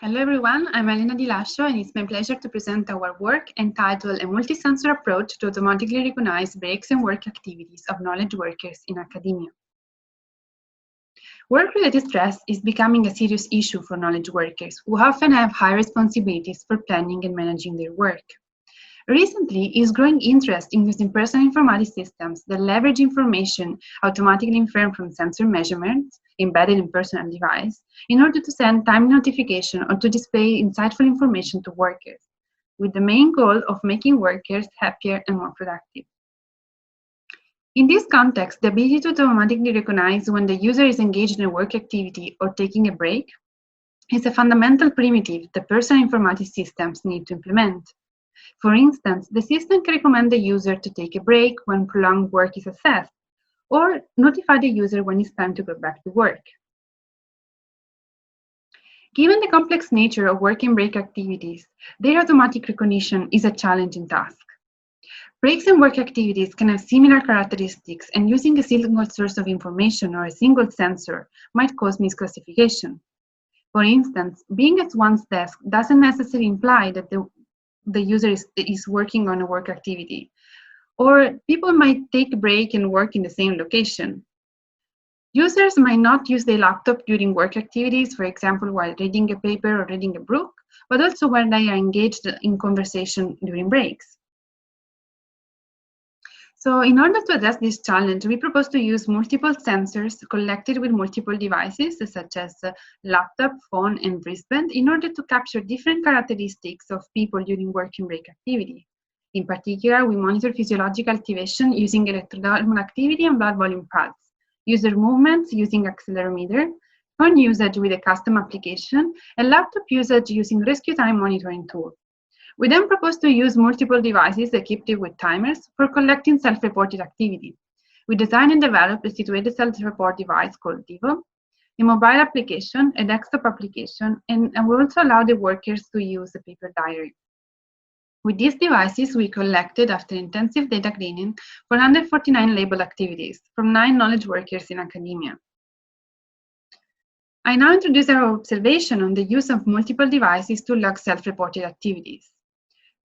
Hello everyone, I'm Elena di Lascio and it's my pleasure to present our work entitled A Multi-Sensor Approach to Automatically Recognize Breaks and Work Activities of Knowledge Workers in Academia. Work-related stress is becoming a serious issue for knowledge workers who often have high responsibilities for planning and managing their work. Recently, is growing interest in using personal informatics systems that leverage information automatically inferred from sensor measurements embedded in personal device in order to send timely notification or to display insightful information to workers, with the main goal of making workers happier and more productive. In this context, the ability to automatically recognize when the user is engaged in a work activity or taking a break is a fundamental primitive that personal informatics systems need to implement. For instance, the system can recommend the user to take a break when prolonged work is assessed, or notify the user when it's time to go back to work. Given the complex nature of work and break activities, their automatic recognition is a challenging task. Breaks and work activities can have similar characteristics, and using a single source of information or a single sensor might cause misclassification. For instance, being at one's desk doesn't necessarily imply that the user is working on a work activity, or people might take a break and work in the same location. Users might not use their laptop during work activities, for example, while reading a paper or reading a book, but also when they are engaged in conversation during breaks. So in order to address this challenge, we propose to use multiple sensors collected with multiple devices, such as laptop, phone, and wristband, in order to capture different characteristics of people during work and break activity. In particular, we monitor physiological activation using electrodermal activity and blood volume pulse, user movements using accelerometer, phone usage with a custom application, and laptop usage using rescue time monitoring tool. We then propose to use multiple devices equipped with timers for collecting self-reported activity. We design and develop a situated self-report device called Devo, a mobile application, a desktop application, and we also allow the workers to use a paper diary. With these devices, we collected, after intensive data cleaning, 449 labeled activities from 9 knowledge workers in academia. I now introduce our observation on the use of multiple devices to log self-reported activities.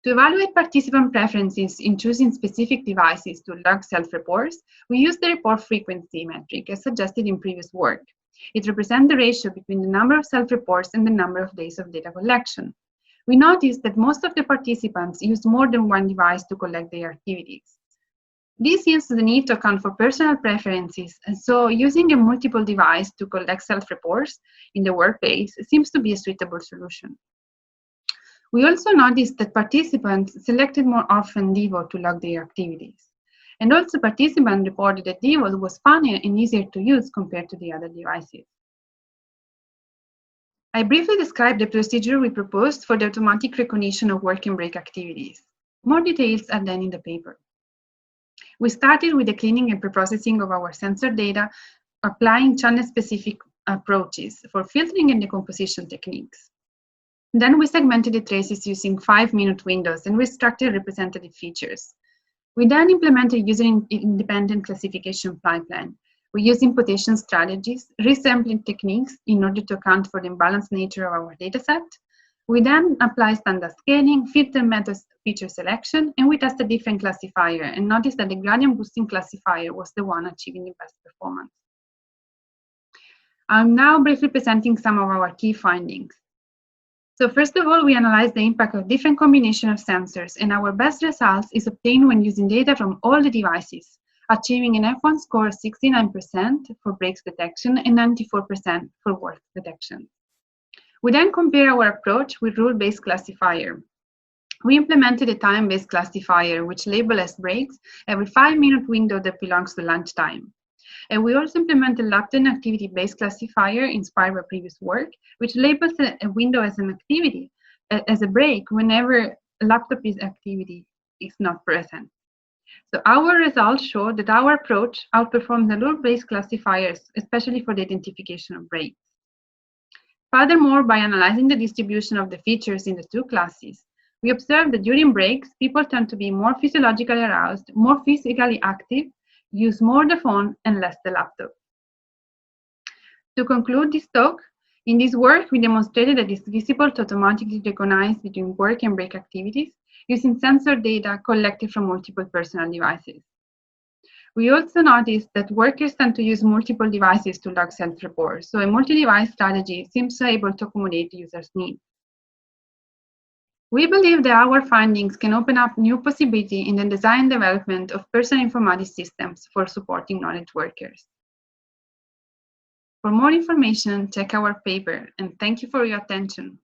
To evaluate participant preferences in choosing specific devices to log self-reports, we use the report frequency metric as suggested in previous work. It represents the ratio between the number of self-reports and the number of days of data collection. We noticed that most of the participants use more than one device to collect their activities. This yields the need to account for personal preferences, and so using a multiple device to collect self-reports in the workplace seems to be a suitable solution. We also noticed that participants selected more often Devo to log their activities. And also participants reported that Devo was funnier and easier to use compared to the other devices. I briefly described the procedure we proposed for the automatic recognition of work and break activities. More details are then in the paper. We started with the cleaning and preprocessing of our sensor data, applying channel-specific approaches for filtering and decomposition techniques. Then we segmented the traces using 5-minute windows and restructured representative features. We then implemented user-independent classification pipeline. We used imputation strategies, resampling techniques in order to account for the imbalanced nature of our dataset. We then applied standard scaling, filter methods, feature selection, and we tested different classifier and noticed that the gradient boosting classifier was the one achieving the best performance. I'm now briefly presenting some of our key findings. So first of all, we analyzed the impact of different combinations of sensors, and our best results is obtained when using data from all the devices, achieving an F1 score of 69% for breaks detection and 94% for work detection. We then compare our approach with rule-based classifier. We implemented a time-based classifier which labels as breaks every 5-minute window that belongs to lunchtime. And we also implemented laptop activity-based classifier inspired by previous work, which labels a window as an activity, as a break, whenever a laptop activity is not present. So our results show that our approach outperforms the rule-based classifiers, especially for the identification of breaks. Furthermore, by analyzing the distribution of the features in the two classes, we observed that during breaks, people tend to be more physiologically aroused, more physically active, use more the phone and less the laptop. To conclude this talk, In this work, we demonstrated that it's visible to automatically recognize between work and break activities using sensor data collected from multiple personal devices. We also noticed that workers tend to use multiple devices to log self-report, so a multi-device strategy seems able to accommodate users' needs. We believe that our findings can open up new possibilities in the design and development of personal informatics systems for supporting knowledge workers. For more information, check our paper, and thank you for your attention.